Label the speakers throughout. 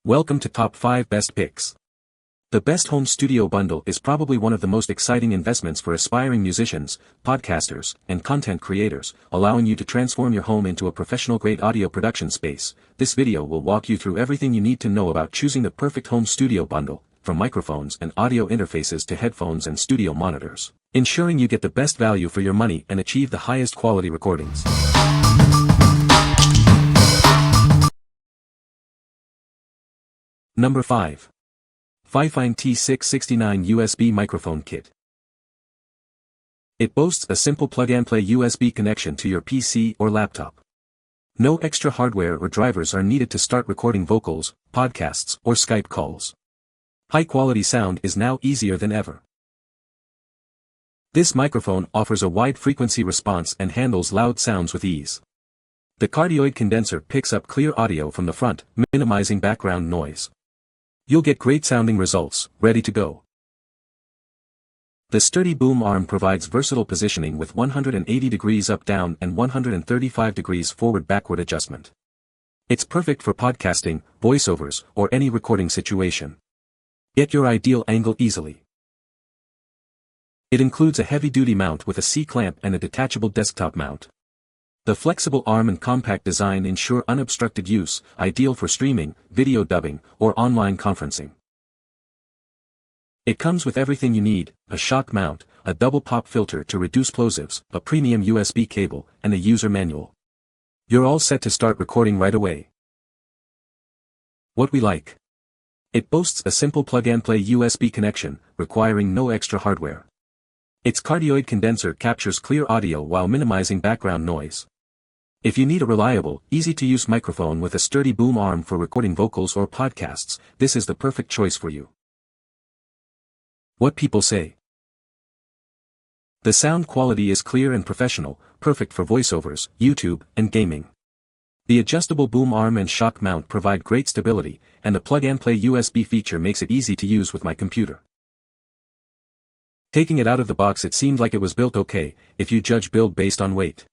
Speaker 1: Welcome to Top 5 Best Picks. The Best Home Studio Bundle is probably one of the most exciting investments for aspiring musicians, podcasters, and content creators, allowing you to transform your home into a professional-grade audio production space. This video will walk you through everything you need to know about choosing the perfect home studio bundle, from microphones and audio interfaces to headphones and studio monitors, ensuring you get the best value for your money and achieve the highest quality recordings. Number 5. FIFINE T669 USB Microphone Kit. It boasts a simple plug-and-play USB connection to your PC or laptop. No extra hardware or drivers are needed to start recording vocals, podcasts, or Skype calls. High-quality sound is now easier than ever. This microphone offers a wide frequency response and handles loud sounds with ease. The cardioid condenser picks up clear audio from the front, minimizing background noise. You'll get great sounding results, ready to go. The sturdy boom arm provides versatile positioning with 180 degrees up-down and 135 degrees forward-backward adjustment. It's perfect for podcasting, voiceovers, or any recording situation. Get your ideal angle easily. It includes a heavy-duty mount with a C-clamp and a detachable desktop mount. The flexible arm and compact design ensure unobstructed use, ideal for streaming, video dubbing, or online conferencing. It comes with everything you need: a shock mount, a double pop filter to reduce plosives, a premium USB cable, and a user manual. You're all set to start recording right away. What we like. It boasts a simple plug-and-play USB connection, requiring no extra hardware. Its cardioid condenser captures clear audio while minimizing background noise. If you need a reliable, easy-to-use microphone with a sturdy boom arm for recording vocals or podcasts, this is the perfect choice for you. What people say. The sound quality is clear and professional, perfect for voiceovers, YouTube, and gaming. The adjustable boom arm and shock mount provide great stability, and the plug-and-play USB feature makes it easy to use with my computer. Taking it out of the box, it seemed like it was built okay, if you judge build based on weight.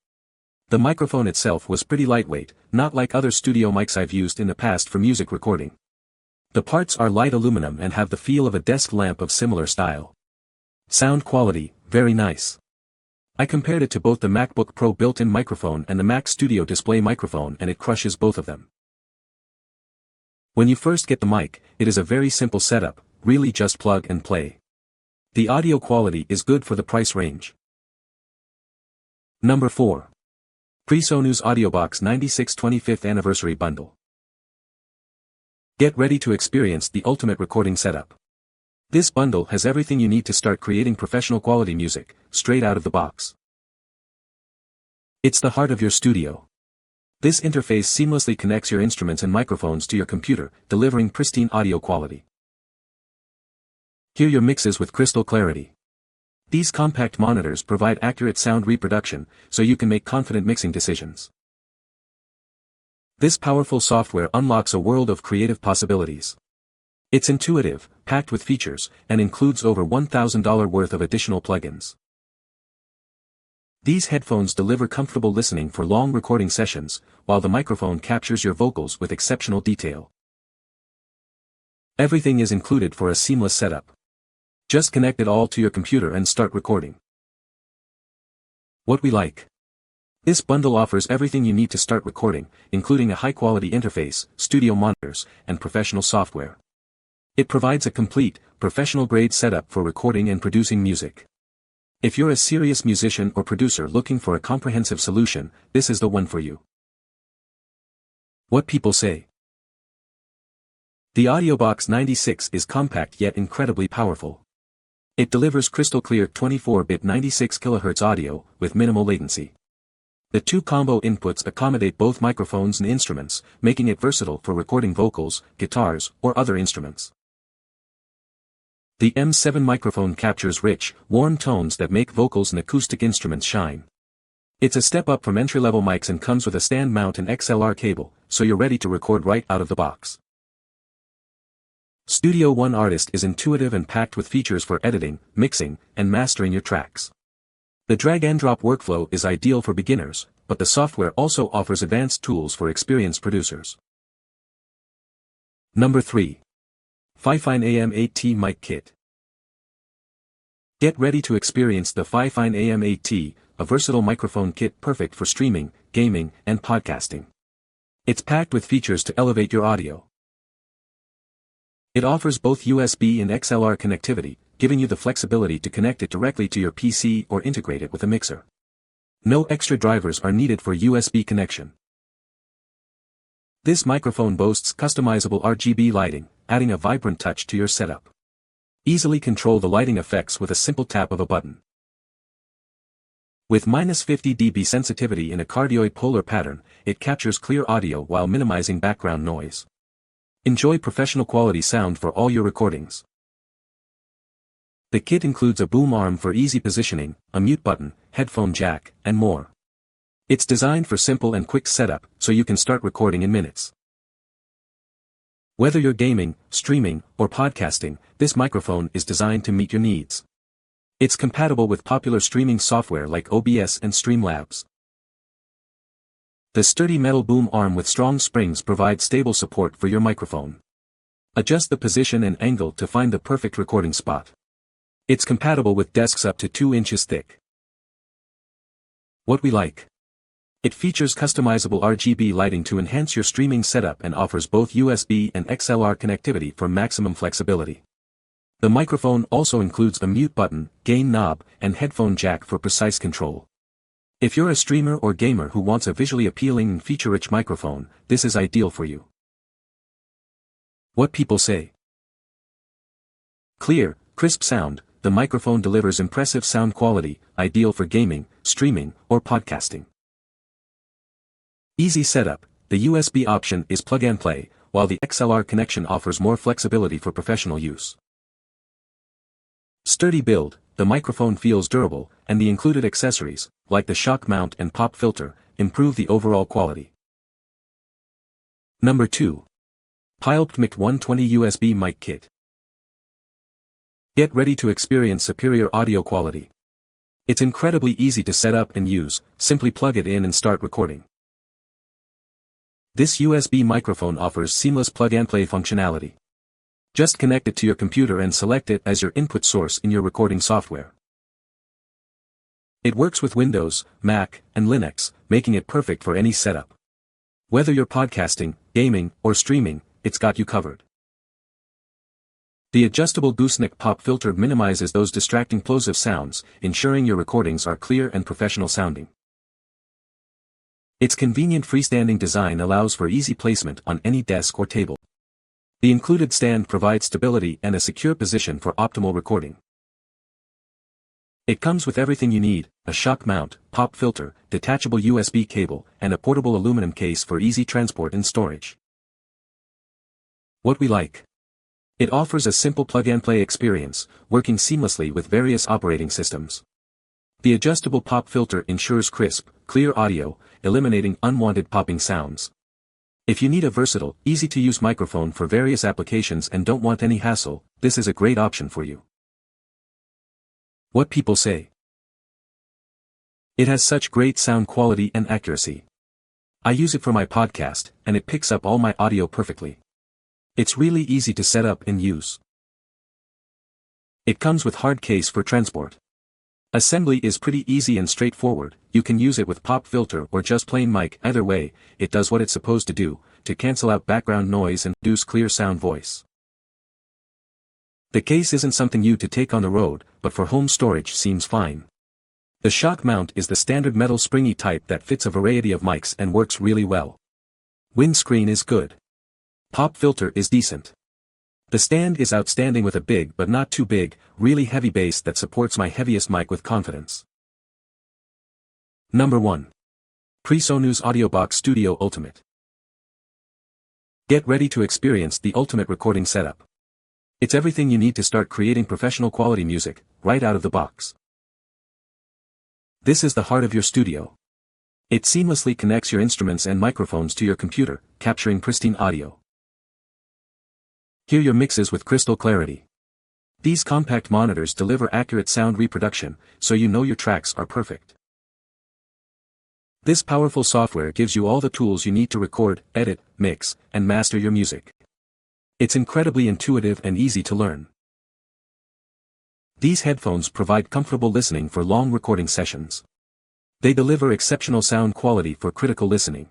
Speaker 1: The microphone itself was pretty lightweight, not like other studio mics I've used in the past for music recording. The parts are light aluminum and have the feel of a desk lamp of similar style. Sound quality, very nice. I compared it to both the MacBook Pro built-in microphone and the Mac Studio display microphone, and it crushes both of them. When you first get the mic, it is a very simple setup, really just plug and play. The audio quality is good for the price range. Number 4. PreSonus AudioBox 96 25th Anniversary Bundle. Get ready to experience the ultimate recording setup. This bundle has everything you need to start creating professional quality music, straight out of the box. It's the heart of your studio. This interface seamlessly connects your instruments and microphones to your computer, delivering pristine audio quality. Hear your mixes with crystal clarity. These compact monitors provide accurate sound reproduction, so you can make confident mixing decisions. This powerful software unlocks a world of creative possibilities. It's intuitive, packed with features, and includes over $1,000 worth of additional plugins. These headphones deliver comfortable listening for long recording sessions, while the microphone captures your vocals with exceptional detail. Everything is included for a seamless setup. Just connect it all to your computer and start recording. What we like. This bundle offers everything you need to start recording, including a high-quality interface, studio monitors, and professional software. It provides a complete, professional-grade setup for recording and producing music. If you're a serious musician or producer looking for a comprehensive solution, this is the one for you. What people say. The AudioBox 96 is compact yet incredibly powerful. It delivers crystal-clear 24-bit 96 kHz audio, with minimal latency. The two combo inputs accommodate both microphones and instruments, making it versatile for recording vocals, guitars, or other instruments. The M7 microphone captures rich, warm tones that make vocals and acoustic instruments shine. It's a step up from entry-level mics and comes with a stand mount and XLR cable, so you're ready to record right out of the box. Studio One Artist is intuitive and packed with features for editing, mixing, and mastering your tracks. The drag-and-drop workflow is ideal for beginners, but the software also offers advanced tools for experienced producers. Number 3. FIFINE AM8T Mic Kit. Get ready to experience the FIFINE AM8T, a versatile microphone kit perfect for streaming, gaming, and podcasting. It's packed with features to elevate your audio. It offers both USB and XLR connectivity, giving you the flexibility to connect it directly to your PC or integrate it with a mixer. No extra drivers are needed for USB connection. This microphone boasts customizable RGB lighting, adding a vibrant touch to your setup. Easily control the lighting effects with a simple tap of a button. With -50 dB sensitivity in a cardioid polar pattern, it captures clear audio while minimizing background noise. Enjoy professional quality sound for all your recordings. The kit includes a boom arm for easy positioning, a mute button, headphone jack, and more. It's designed for simple and quick setup, so you can start recording in minutes. Whether you're gaming, streaming, or podcasting, this microphone is designed to meet your needs. It's compatible with popular streaming software like OBS and Streamlabs. The sturdy metal boom arm with strong springs provides stable support for your microphone. Adjust the position and angle to find the perfect recording spot. It's compatible with desks up to 2 inches thick. What we like. It features customizable RGB lighting to enhance your streaming setup and offers both USB and XLR connectivity for maximum flexibility. The microphone also includes a mute button, gain knob, and headphone jack for precise control. If you're a streamer or gamer who wants a visually appealing and feature-rich microphone, this is ideal for you. What people say. Clear, crisp sound, the microphone delivers impressive sound quality, ideal for gaming, streaming, or podcasting. Easy setup, the USB option is plug and play, while the XLR connection offers more flexibility for professional use. Sturdy build, the microphone feels durable, and the included accessories, like the shock mount and pop filter, improve the overall quality. Number 2. Pyle AMT120 USB Mic Kit. Get ready to experience superior audio quality. It's incredibly easy to set up and use, simply plug it in and start recording. This USB microphone offers seamless plug-and-play functionality. Just connect it to your computer and select it as your input source in your recording software. It works with Windows, Mac, and Linux, making it perfect for any setup. Whether you're podcasting, gaming, or streaming, it's got you covered. The adjustable gooseneck pop filter minimizes those distracting plosive sounds, ensuring your recordings are clear and professional sounding. Its convenient freestanding design allows for easy placement on any desk or table. The included stand provides stability and a secure position for optimal recording. It comes with everything you need: a shock mount, pop filter, detachable USB cable, and a portable aluminum case for easy transport and storage. What we like. It offers a simple plug-and-play experience, working seamlessly with various operating systems. The adjustable pop filter ensures crisp, clear audio, eliminating unwanted popping sounds. If you need a versatile, easy-to-use microphone for various applications and don't want any hassle, this is a great option for you. What people say. It has such great sound quality and accuracy. I use it for my podcast, and it picks up all my audio perfectly. It's really easy to set up and use. It comes with hard case for transport. Assembly is pretty easy and straightforward. You can use it with pop filter or just plain mic. Either way, it does what it's supposed to do, to cancel out background noise and produce clear sound voice. The case isn't something you to take on the road, but for home storage seems fine. The shock mount is the standard metal springy type that fits a variety of mics and works really well. Windscreen is good. Pop filter is decent. The stand is outstanding with a big but not too big, really heavy bass that supports my heaviest mic with confidence. Number 1. PreSonus AudioBox Studio Ultimate. Get ready to experience the ultimate recording setup. It's everything you need to start creating professional quality music, right out of the box. This is the heart of your studio. It seamlessly connects your instruments and microphones to your computer, capturing pristine audio. Hear your mixes with crystal clarity. These compact monitors deliver accurate sound reproduction, so you know your tracks are perfect. This powerful software gives you all the tools you need to record, edit, mix, and master your music. It's incredibly intuitive and easy to learn. These headphones provide comfortable listening for long recording sessions. They deliver exceptional sound quality for critical listening.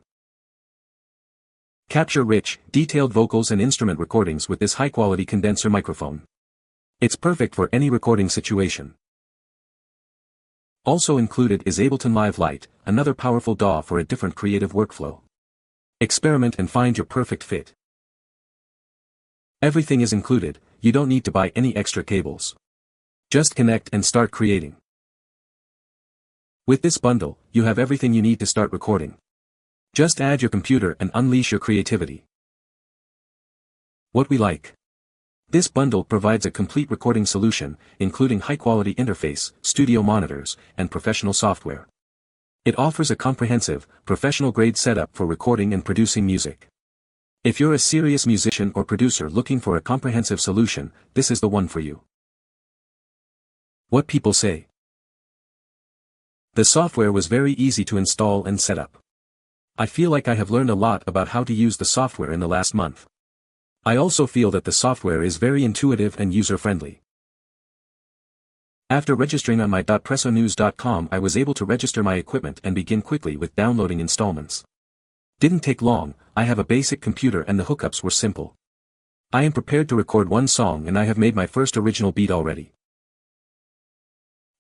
Speaker 1: Capture rich, detailed vocals and instrument recordings with this high-quality condenser microphone. It's perfect for any recording situation. Also included is Ableton Live Lite, another powerful DAW for a different creative workflow. Experiment and find your perfect fit. Everything is included, you don't need to buy any extra cables. Just connect and start creating. With this bundle, you have everything you need to start recording. Just add your computer and unleash your creativity. What we like. This bundle provides a complete recording solution, including high-quality interface, studio monitors, and professional software. It offers a comprehensive, professional-grade setup for recording and producing music. If you're a serious musician or producer looking for a comprehensive solution, this is the one for you. What people say. The software was very easy to install and set up. I feel like I have learned a lot about how to use the software in the last month. I also feel that the software is very intuitive and user-friendly. After registering on my.presonus.com, I was able to register my equipment and begin quickly with downloading installments. Didn't take long, I have a basic computer and the hookups were simple. I am prepared to record one song and I have made my first original beat already.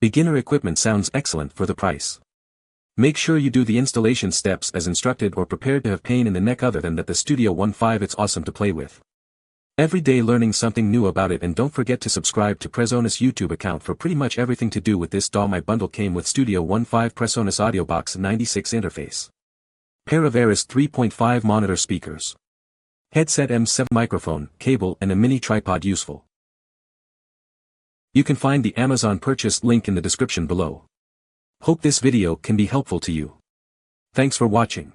Speaker 1: Beginner equipment sounds excellent for the price. Make sure you do the installation steps as instructed or prepared to have pain in the neck other than that the Studio 1.5 it's awesome to play with. Every day learning something new about it, and don't forget to subscribe to PreSonus YouTube account for pretty much everything to do with this DAW. My bundle came with Studio 1.5 PreSonus AudioBox 96 interface. Pair of Aris 3.5 monitor speakers. Headset M7 microphone, cable and a mini tripod useful. You can find the Amazon purchase link in the description below. Hope this video can be helpful to you. Thanks for watching.